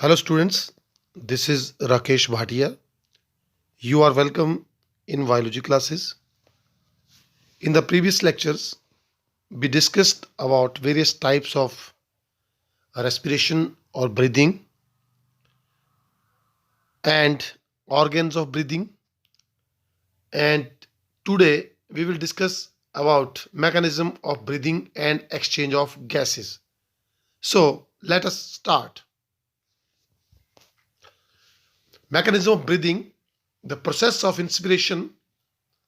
Hello, students. This is Rakesh Bhatia. You are welcome in biology classes. In the previous lectures, we discussed about various types of respiration or breathing and organs of breathing. And today we will discuss about mechanism of breathing and exchange of gases. So let us start. Mechanism of breathing, the process of inspiration,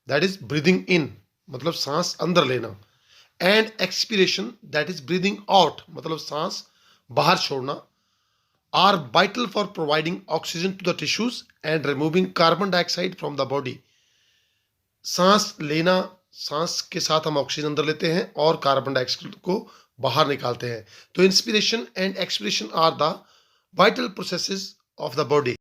that is breathing in, मतलब सांस अंदर लेना, and expiration, that is breathing out, मतलब सांस बाहर छोड़ना, are vital for providing oxygen to the tissues and removing carbon dioxide from the body. सांस लेना, सांस के साथ हम ऑक्सीजन अंदर लेते हैं और कार्बन डाइऑक्साइड को बाहर निकालते हैं. तो inspiration and expiration are the vital processes of the body.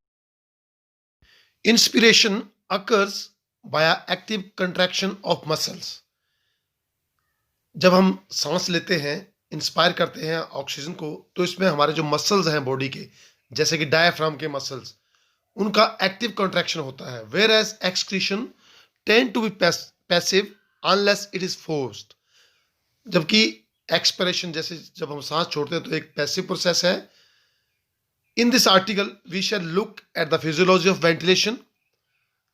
Inspiration occurs by active contraction of muscles. जब हम सांस लेते हैं, इंस्पायर करते हैं ऑक्सीजन को, तो इसमें हमारे जो मसल्स हैं बॉडी के, जैसे कि डायफ्राम के मसल्स, उनका एक्टिव कंट्रैक्शन होता है. Whereas excretion tends to be passive unless it is forced. जबकि एक्सपिरेशन, जैसे जब हम सांस छोड़ते हैं, तो एक पैसिव प्रोसेस है. In this article we shall look at the physiology of ventilation,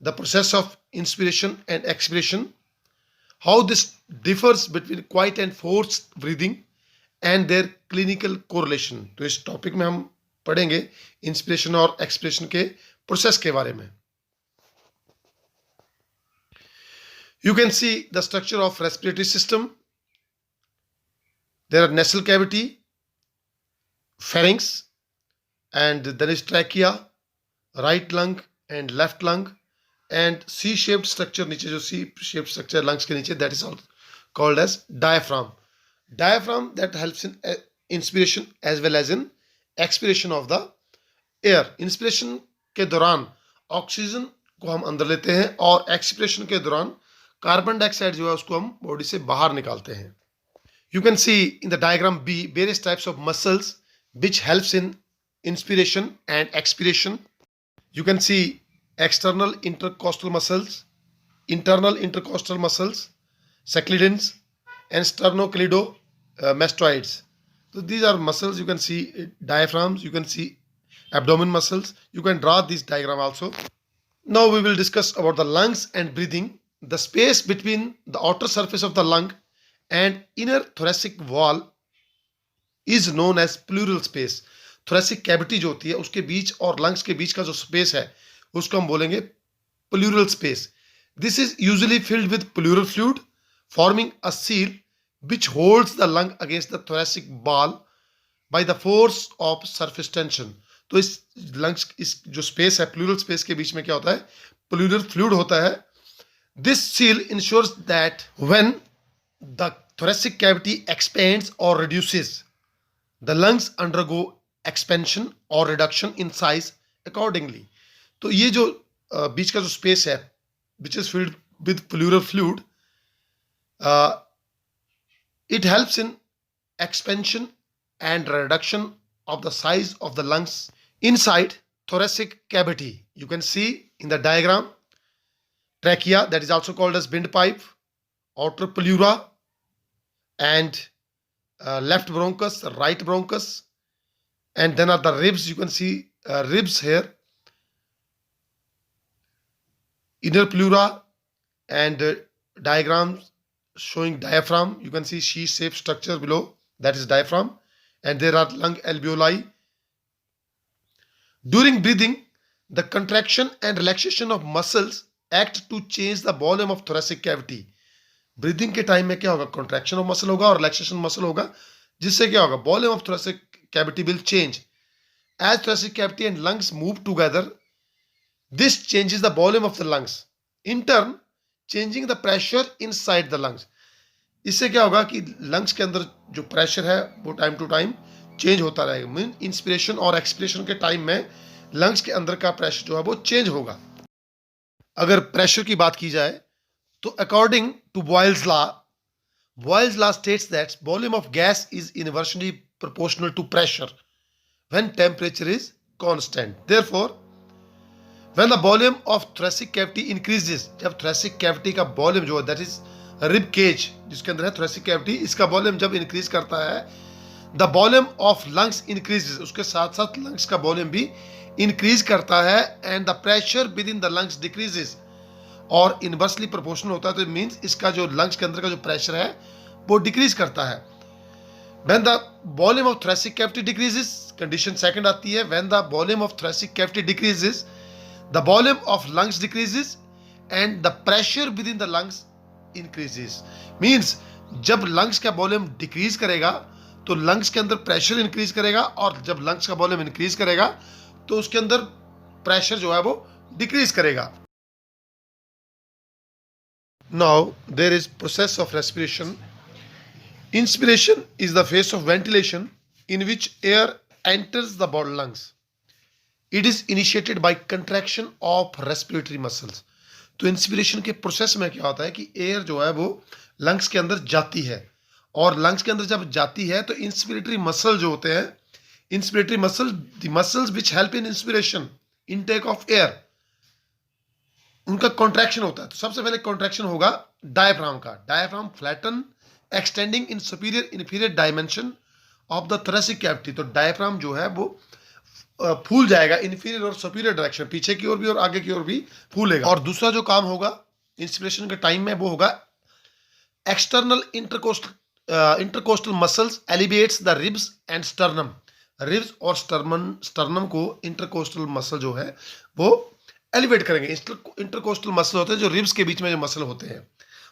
the process of inspiration and expiration, how this differs between quiet and forced breathing and their clinical correlation. तो इस topic में हम पढ़ेंगे inspiration और expiration के process के बारे में. You can see the structure of respiratory system. There are nasal cavity, pharynx, and then is trachea, right lung and left lung, and C-shaped structure, नीचे जो C-shaped structure lungs के नीचे, that is called as diaphragm. Diaphragm that helps in inspiration as well as in expiration of the air. Inspiration के दौरान oxygen को हम अंदर लेते हैं और एक्सपिरेशन के दौरान कार्बन डाइऑक्साइड जो है उसको हम बॉडी से बाहर निकालते हैं. You can see in the diagram B various types of muscles which helps in inspiration and expiration. You can see external intercostal muscles, internal intercostal muscles, seclidins, and sternocleidomastoids. So these are muscles. You can see diaphragms, you can see abdomen muscles. You can draw this diagram also. Now we will discuss about the lungs and breathing. The space between the outer surface of the lung and inner thoracic wall is known as pleural space. thoracic cavity जो होती है उसके बीच और lungs के बीच का जो space है उसको हम बोलेंगे pleural space. This is usually filled with pleural fluid, forming a seal which holds the lung against the thoracic wall by the force of surface tension. तो इस lungs, इस जो space है pleural space के बीच में क्या होता है, pleural fluid होता है. This seal ensures that when the thoracic cavity expands or reduces, the lungs undergo expansion or reduction in size accordingly. तो ये जो बीच का जो स्पेस है which is filled with pleural fluid, it helps in expansion and reduction of the size of the lungs inside thoracic cavity. You can see in the diagram trachea, that is also called as windpipe, outer pleura, and left bronchus, right bronchus, and then are the ribs. You can see ribs here, inner pleura, and diagrams showing diaphragm. You can see C-shaped structure below, that is diaphragm, and there are lung alveoli. During breathing, the contraction and relaxation of muscles act to change the volume of thoracic cavity. Breathing के time में क्या होगा, contraction of muscle होगा और relaxation muscle होगा, जिससे क्या होगा, volume of thoracic cavity will change. As thoracic cavity and lungs move together, this changes the volume of the lungs, in turn changing the pressure inside the lungs. इससे क्या होगा कि लंग्स के अंदर जो प्रेशर है वो टाइम टू टाइम चेंज होता रहेगा. मीन इंस्पिरेशन और एक्सपिरेशन के टाइम में लंग्स के अंदर का प्रेशर जो है वो चेंज होगा. अगर प्रेशर की बात की जाए तो according to Boyle's law states that volume of gas is inversely proportional to pressure when temperature is constant. Therefore, when the volume of thoracic cavity increases, जब thoracic cavity का volume जो है that is rib cage जिसके अंदर है thoracic cavity, इसका volume जब increase करता है, the volume of lungs increases, उसके साथ साथ lungs का volume भी increase करता है, and the pressure within the lungs decreases, और इनवर्सली प्रोपोर्शनल होता है, तो मीन्स इसका जो लंग्स के अंदर का जो प्रेशर है वो डिक्रीज करता है. When the volume of thoracic cavity decreases, condition second आती है, when the volume of thoracic cavity decreases the volume of lungs decreases and the pressure within the lungs increases. Means जब lungs का volume decrease करेगा तो lungs के अंदर pressure increase करेगा, और जब लंग्स का वॉल्यूम इंक्रीज करेगा तो उसके अंदर प्रेशर जो है वो डिक्रीज करेगा. Now there is process of respiration. Inspiration is the phase of ventilation in which air enters the body lungs. It is initiated by contraction of respiratory muscles. तो inspiration के प्रोसेस में क्या होता है कि एयर जो है वो लंग्स के अंदर जाती है, और लंग्स के अंदर जब जाती है तो इंस्पिरेटरी मसल जो होते हैं, inspiratory muscle, the muscles which help in inspiration, intake of air, उनका कॉन्ट्रैक्शन होता है. तो सबसे पहले कॉन्ट्रैक्शन होगा डायफ्राम का. Diaphragm flatten extending in superior inferior dimension of the thoracic cavity. तो डायफ्राम जो है वो फूल जाएगा इंफीरियर और सुपीरियर डायरेक्शन, पीछे की ओर भी और आगे की ओर भी फूलेगा. और दूसरा जो काम होगा इंस्पिरेशन के टाइम में वो होगा external intercostal muscles elevates the ribs and sternum. Ribs और स्टर्नम को इंटरकोस्टल मसल जो है वो एलिवेट करेंगे. इंटरकोस्टल मसल होते हैं जो रिब्स के बीच में जो मसल होते हैं,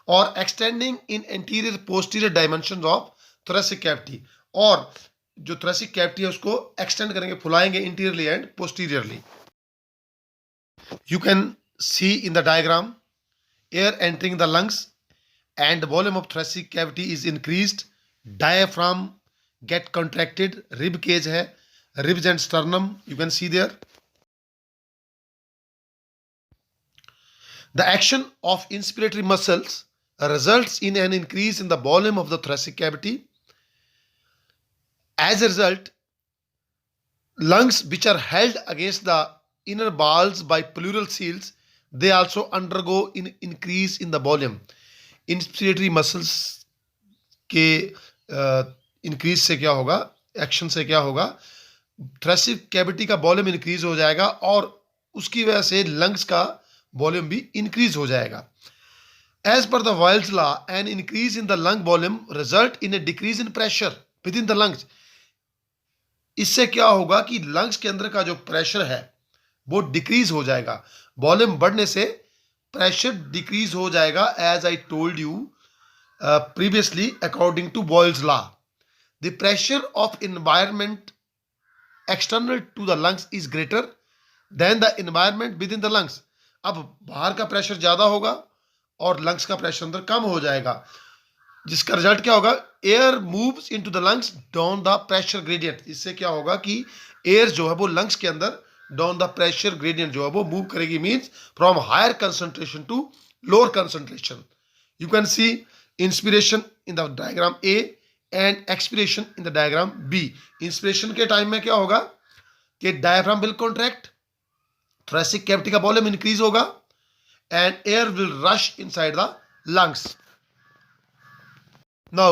और extending in anterior posterior dimension of thoracic cavity, और जो थोरेसिक कैविटी है उसको एक्सटेंड करेंगे, फुलाएंगे anteriorly and posteriorly. You can see in the diagram air entering the lungs and volume of thoracic cavity is increased, diaphragm get contracted, rib cage है, ribs and sternum you can see there. The action of inspiratory muscles results in an increase in the volume of the thoracic cavity. As a result, lungs which are held against the inner walls by pleural seals, they also undergo an increase in the volume. Inspiratory muscles के increase से क्या होगा, action से क्या होगा, thoracic cavity का volume increase हो जाएगा, और उसकी वजह से lungs का वॉल्यूम भी इंक्रीज हो जाएगा. As per the Boyle's law an increase in the lung volume result in a decrease in pressure within the lungs. इससे क्या होगा कि लंग्स के अंदर का जो प्रेशर है वो डिक्रीज हो जाएगा. वॉल्यूम बढ़ने से प्रेशर डिक्रीज हो जाएगा. As I told you previously, according to Boyle's law, the pressure of environment external to the lungs is greater than the environment within the lungs. अब बाहर का प्रेशर ज्यादा होगा और लंग्स का प्रेशर अंदर कम हो जाएगा, जिसका रिजल्ट क्या होगा, air moves into the lungs down the pressure gradient. इससे क्या होगा कि एयर जो है वो लंग्स के अंदर डाउन द प्रेशर ग्रेडियंट जो है वो मूव करेगी, means from higher concentration to lower concentration. You can see inspiration in the diagram A and expiration in the diagram B. Inspiration के टाइम में क्या होगा कि diaphragm will contract, thoracic cavity का वॉल्यूम इंक्रीज होगा, and air will rush inside the lungs. Now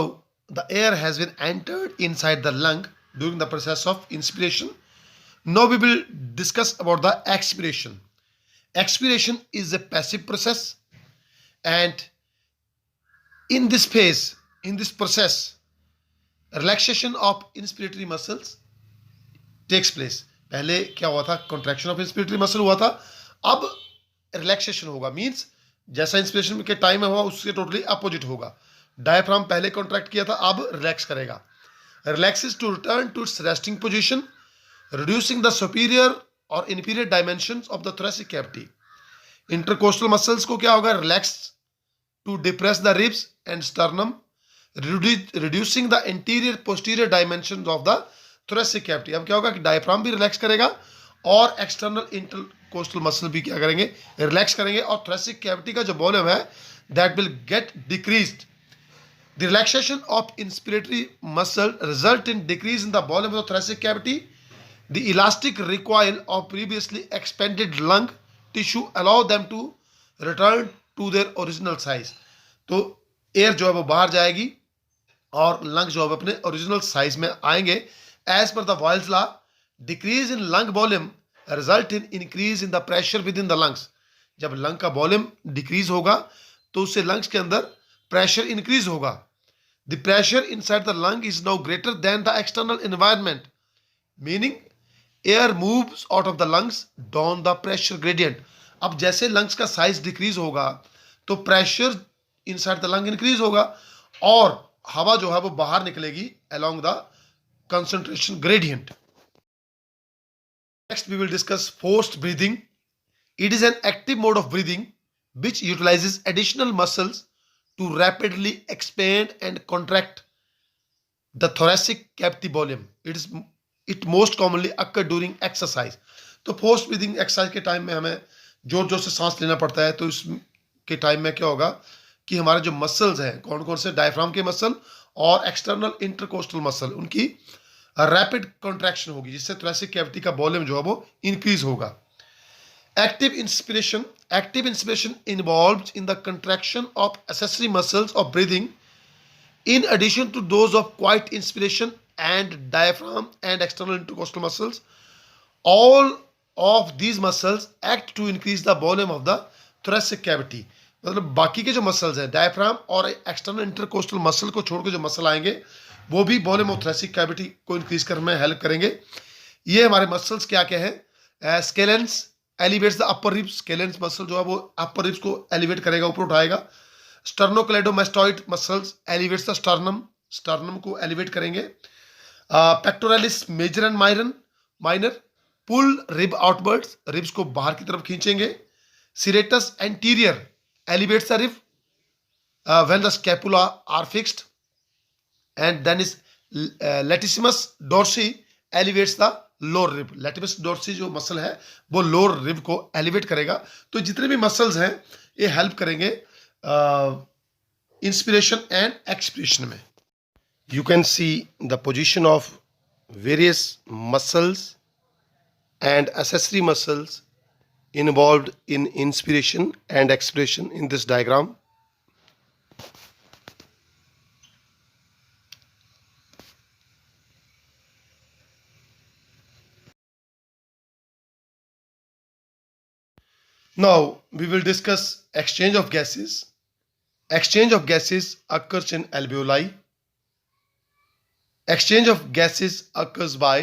the air has been entered inside the lung during the process of inspiration. Now we will discuss about the expiration. Expiration is a passive process, and in this phase, in this process, relaxation of inspiratory muscles takes place. पहले क्या हुआ था, contraction of inspiratory muscle हुआ था, अब relaxation होगा. Means जैसा inspiration के टाइम में हुआ उससे टोटली अपोजिट होगा. डायफ्राम पहले कॉन्ट्रैक्ट किया था, अब रिलैक्स करेगा. Relaxes to return to its resting position, reducing the superior और inferior dimensions of the thoracic cavity. Intercostal muscles को क्या होगा, relax to depress the ribs and sternum, reducing the anterior posterior dimensions of the thoracic cavity. अब क्या होगा कि diaphragm भी relax करेगा और एक्सटर्नल इंटरकोस्टल मसल भी क्या करेंगे, रिलैक्स करेंगे, और थोरेसिक कैविटी का जो वॉल्यूम है that will get decreased. The relaxation of inspiratory muscle result in decrease in the volume of the thoracic cavity. The elastic recoil of previously expanded lung tissue allow them to return to their original size. तो air जो है वो बाहर जाएगी और lung जो है अपने ओरिजिनल साइज में आएंगे. As per the Boyle's law, decrease in lung volume result in increase in the pressure within the lungs. जब लंग का वॉल्यूम डिक्रीज होगा तो उससे लंग्स के अंदर प्रेशर इंक्रीज होगा. The pressure inside the lung is now greater than the external environment, meaning air moves out of the lungs down the pressure gradient. अब जैसे लंग्स का साइज डिक्रीज होगा तो pressure inside the lung increase होगा और हवा जो है वो बाहर निकलेगी along the concentration gradient. Next we will discuss forced breathing. It is an active mode of breathing which utilizes additional muscles to rapidly expand and contract the thoracic cavity volume. It most commonly occur during exercise. तो force breathing exercise के time में हमें जोर जोर से सांस लेना पड़ता है. तो इसके टाइम में क्या होगा कि हमारे जो मसल्स हैं, कौन कौन से, डायफ्राम के मसल और एक्सटर्नल इंटरकोस्टल मसल, उनकी रैपिड कॉन्ट्रैक्शन होगी जिससे थोरेसिक कैविटी का वॉल्यूम जो है वो इंक्रीज होगा. Active inspiration involved in the contraction of accessory muscles of breathing in addition to those of quiet inspiration and diaphragm and external intercostal muscles. All of these muscles act to increase the volume of the thoracic cavity. मतलब बाकी के जो muscles हैं, diaphragm और external intercostal muscle को छोड़ के जो मसल आएंगे वो भी वॉल्यूम ऑफ थोरेसिक कैविटी को इंक्रीज करने में हेल्प करेंगे. ये हमारे मसल्स क्या क्या है? Scalenes elevates the upper ribs. Scalenes muscle जो है वो अपर रिब्स को एलिवेट करेगा, ऊपर उठाएगा. Sternocleidomastoid muscles elevates the sternum को एलिवेट करेंगे. Pectoralis major and minor pull rib outwards, ribs को बाहर की तरफ खींचेंगे. Serratus anterior elevates the rib when the scapula are fixed. And then is latissimus dorsi elevates the lower rib. Latissimus dorsi जो muscle है वो lower rib को elevate करेगा. तो जितने भी मसल्स हैं ये हेल्प करेंगे इंस्पिरेशन एंड एक्सपिरेशन में. You can see the position of various muscles and accessory muscles involved in inspiration and expiration in this diagram. Now we will discuss exchange of gases. Exchange of gases occurs in alveoli. Exchange of gases occurs by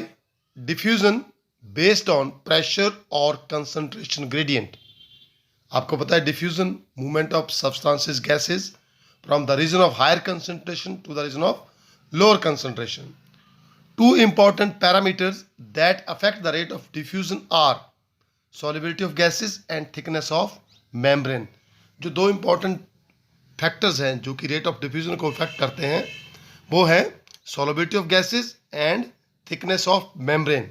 diffusion based on pressure or concentration gradient. आपको पता है diffusion movement of substances gases from the region of higher concentration to the region of lower concentration. Two important parameters that affect the rate of diffusion are solubility of gases and thickness of membrane. जो दो important factors हैं जो कि rate of diffusion को affect करते हैं वो है solubility of gases and thickness of membrane.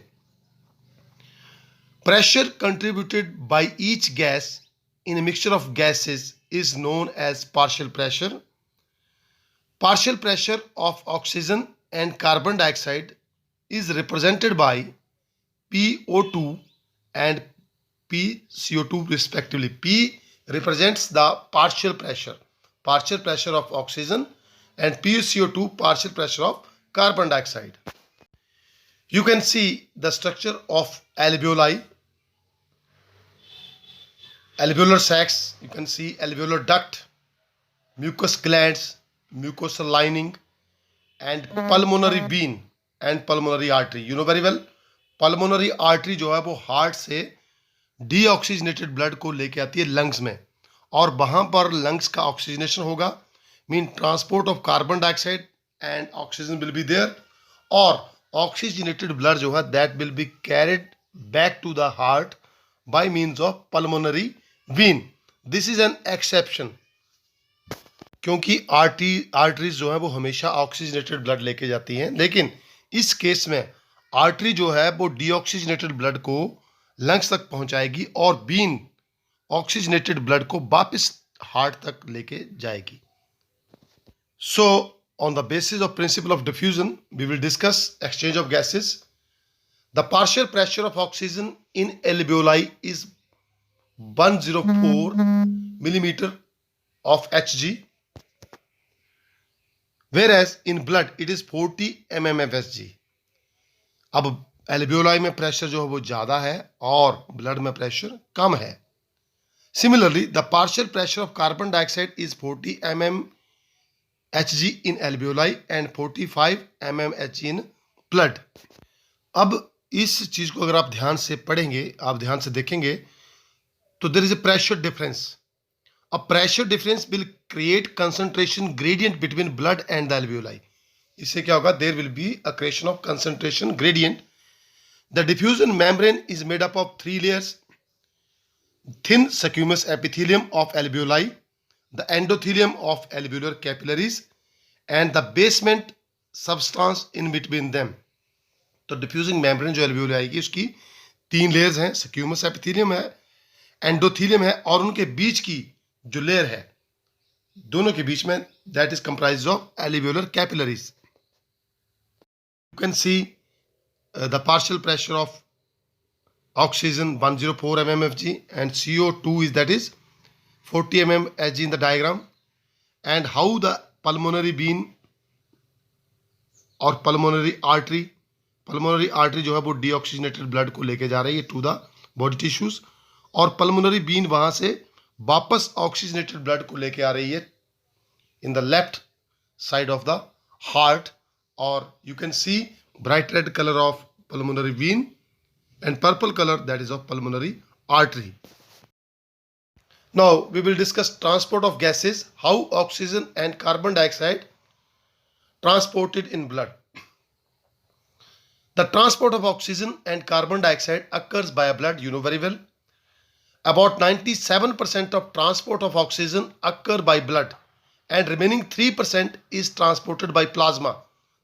Pressure contributed by each gas in a mixture of gases is known as partial pressure. Partial pressure of oxygen and carbon dioxide is represented by PO2 and PCO2 respectively. P represents the partial pressure of oxygen, and PCO2 partial pressure of carbon dioxide. You can see the structure of alveoli, alveolar sacs, you can see alveolar duct, mucous glands, mucosal lining, and pulmonary vein and pulmonary artery. You know very well, pulmonary artery जो है वो heart से deoxygenated blood को लेके आती है lungs में और वहां पर लंग्स का ऑक्सीजनेशन होगा, mean transport of carbon dioxide and oxygen will be there, और ऑक्सीजनेटेड ब्लड जो है that will be carried back to the heart by means of pulmonary vein. This is an exception क्योंकि arteries जो है वो हमेशा oxygenated blood लेके जाती हैं, लेकिन इस केस में आर्टरी जो है वो डीऑक्सीजनेटेड ब्लड को लंग्स तक पहुंचाएगी और बीन ऑक्सीजनेटेड ब्लड को वापस हार्ट तक लेके जाएगी. So on the basis of principle of diffusion we will discuss exchange of gases. The partial pressure of oxygen in alveoli is 104 millimeter of Hg, whereas in blood it is 40 mm of Hg. अब alveoli में pressure जो है वो ज्यादा है और blood में pressure कम है. Similarly, the partial pressure of carbon dioxide is 40 mm Hg in alveoli and 45 mm Hg in blood. अब इस चीज को अगर आप ध्यान से पढ़ेंगे, आप ध्यान से देखेंगे, तो there is a pressure difference. A pressure difference will create concentration gradient between blood and the alveoli. इससे क्या होगा? There will be a creation of concentration gradient. The diffusion membrane is made up of 3 layers: thin squamous epithelium of alveoli, the endothelium of alveolar capillaries, and the basement substance in between them. तो diffusing membrane जो alveoli आएगी उसकी 3 layers हैं. स्क्यूमस epithelium है, endothelium है, और उनके बीच की जो लेयर है, दोनों के बीच में, that is comprised of alveolar capillaries. You can see the partial pressure of oxygen 104 mm Hg and CO2 is 40 mm Hg in the diagram, and how the pulmonary vein और pulmonary artery जो है वो deoxygenated blood को लेके जा रही है to the body tissues, और pulmonary vein वहां से वापस oxygenated blood को लेके आ रही है in the left side of the heart, or you can see bright red color of pulmonary vein and purple color, that is of pulmonary artery. Now we will discuss transport of gases, how oxygen and carbon dioxide transported in blood. The transport of oxygen and carbon dioxide occurs by blood, you know very well. About 97% of transport of oxygen occur by blood and remaining 3% is transported by plasma.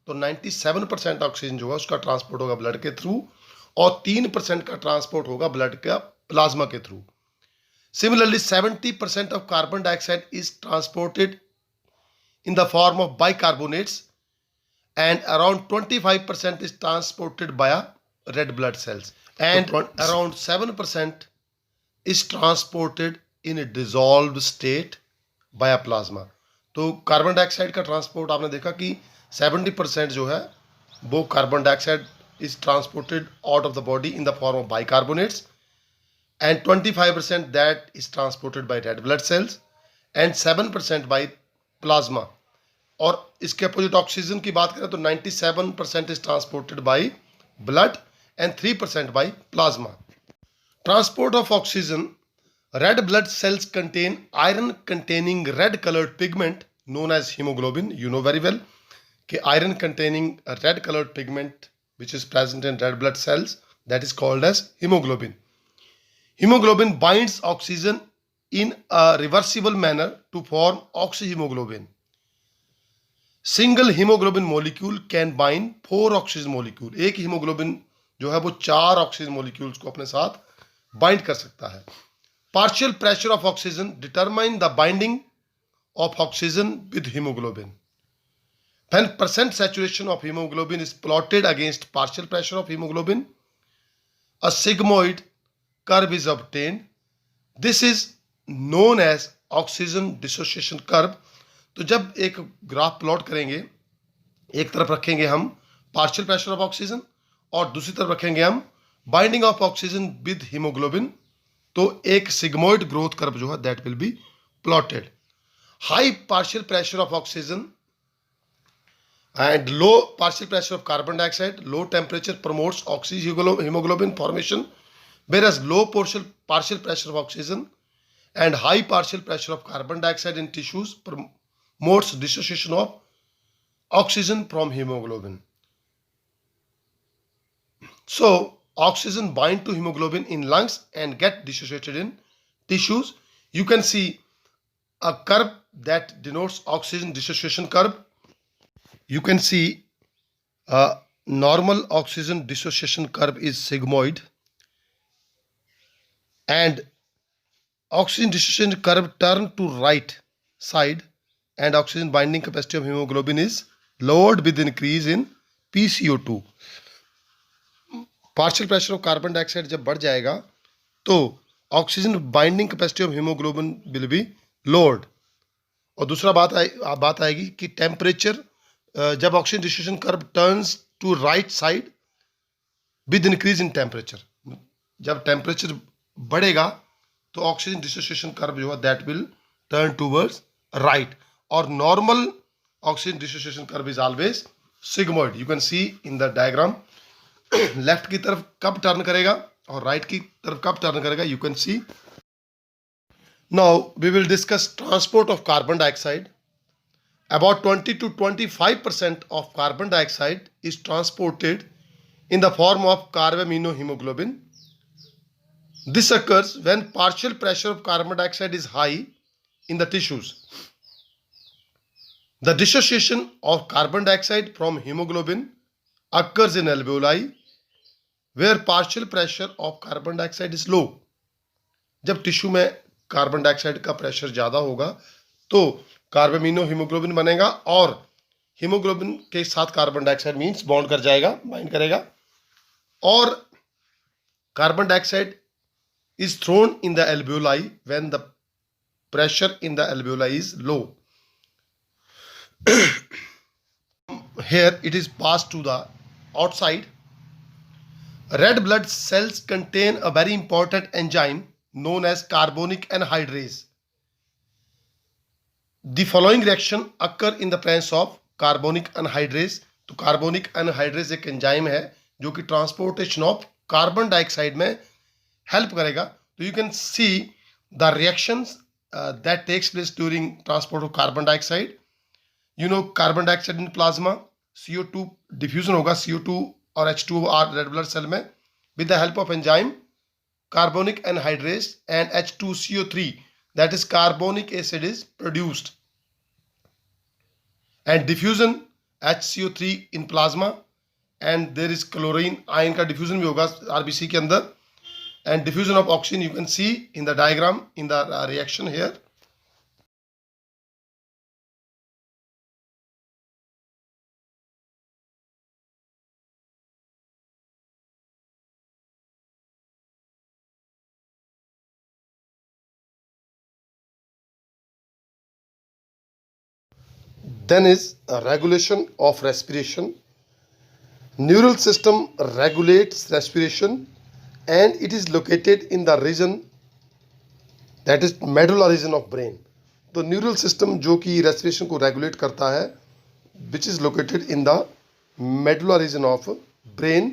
तो 97% oxygen जो है उसका transport होगा blood के through, और 3% का transport होगा blood का प्लाज्मा के through. Similarly 70% of carbon dioxide is transported in the form of bicarbonates and around 25% is transported by red blood cells and around 7% is transported in dissolved state by plasma. तो carbon dioxide का transport आपने देखा कि 70% जो है वो carbon dioxide is transported out of the body in the form of bicarbonates, and 25% that is transported by red blood cells and 7% by plasma. और इसके अपोजिट ऑक्सीजन की बात करें तो 97% is transported by blood and 3% by plasma. Transport of oxygen, red blood cells contain iron containing red colored pigment known as hemoglobin. You know very well कि iron containing a red colored pigment which is present in red blood cells, that is called as hemoglobin. Hemoglobin binds oxygen in a reversible manner to form oxyhemoglobin. Single hemoglobin molecule can bind 4 oxygen molecule. एक hemoglobin जो है वो 4 oxygen molecules को अपने साथ bind कर सकता है. Partial pressure of oxygen determine the binding of oxygen with hemoglobin. When percent saturation of hemoglobin is plotted against partial pressure of hemoglobin, a sigmoid curve is obtained. This is known as oxygen dissociation curve. तो जब एक graph plot करेंगे, एक तरफ रखेंगे हम partial pressure of oxygen और दूसरी तरफ रखेंगे हम binding of oxygen with haemoglobin, तो एक सिग्मोइड ग्रोथ कर्व जो है that will B plotted. High partial pressure of oxygen and low partial pressure of carbon dioxide, low temperature promotes oxyhemoglobin formation, whereas low partial pressure of oxygen and high partial pressure of carbon dioxide in tissues promotes dissociation of oxygen from hemoglobin. So oxygen bind to hemoglobin in lungs and get dissociated in tissues. You can see a curve that denotes oxygen dissociation curve. You can see a normal oxygen dissociation curve is sigmoid, and oxygen dissociation curve turn to right side, and oxygen binding capacity of hemoglobin is lowered with increase in PCO2. Partial pressure of carbon dioxide जब बढ़ जाएगा तो oxygen binding capacity of haemoglobin will be lowered. और दूसरा बात आएगी कि temperature, जब oxygen distribution curve turns to right side with increase in temperature, जब टेम्परेचर बढ़ेगा तो ऑक्सीजन डिसोसिएशन कर्व जो है that will turn towards right, और normal oxygen dissociation curve is always sigmoid. You can see in the diagram, left की तरफ कब turn करेगा और राइट की तरफ कब टर्न करेगा, you can see. Now we will discuss transport of carbon dioxide. About 20 to 25% of carbon dioxide is transported in the form of carbaminohemoglobin. This occurs when partial pressure of carbon dioxide is high in the tissues. The dissociation of carbon dioxide from hemoglobin occurs in alveoli where partial pressure of carbon dioxide is low. जब tissue में carbon dioxide का pressure ज़्यादा होगा तो carbamino haemoglobin बनेगा और haemoglobin के साथ कार्बन डाइऑक्साइड मीन्स बॉन्ड कर जाएगा, बाइंड करेगा, और carbon dioxide is thrown in the alveoli when the pressure in the alveoli is low. Here it is passed to the outside. Red blood cells contain a very important enzyme known as carbonic anhydrase. The following reaction occur in the presence of carbonic anhydrase. तो carbonic anhydrase एक enzyme है जो कि transportation of carbon dioxide में help करेगा. तो you can see the reactions that takes place during transport of carbon dioxide. You know carbon dioxide in plasma, CO2 diffusion होगा, CO2 और H2O are red blood cell में with the help of enzyme carbonic anhydrase and H2CO3 that is carbonic acid is produced, and diffusion HCO3 in plasma, and there is chlorine ion का diffusion भी होगा RBC के अंदर, and diffusion of oxygen you can see in the diagram in the reaction here. Then is a regulation of respiration. Neural system regulates respiration and it is located in the region that is medulla region of brain. तो neural system जो कि respiration को regulate करता है which is located in the medulla region of brain,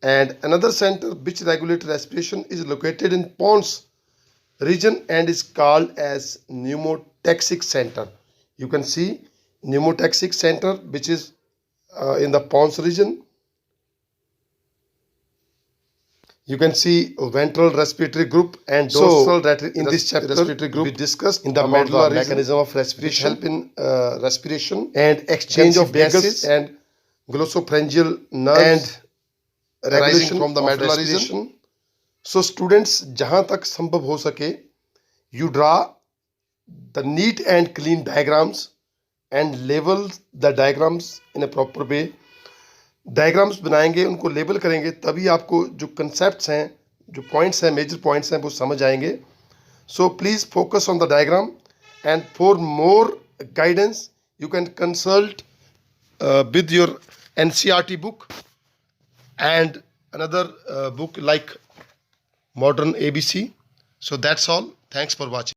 and another center which regulates respiration is located in pons region and is called as pneumotaxic center. You can see pneumotaxic center which is in the pons region. You can see ventral respiratory group and dorsal in this chapter respiratory group we discussed in the medulla mechanism of respiration, help in respiration and exchange of gases and glossopharyngeal nerves and regulation from the medulla region. So students, जहाँ तक संभव हो सके you draw the neat and clean diagrams and label the diagrams in a proper way. Diagrams बनाएंगे, उनको label करेंगे, तभी आपको जो कंसेप्ट्स हैं, जो पॉइंट्स हैं, मेजर पॉइंट्स हैं, वो समझ आएंगे. So please focus on the diagram and for more guidance you can consult with your NCERT book and another book like Modern ABC. So that's all. Thanks for watching.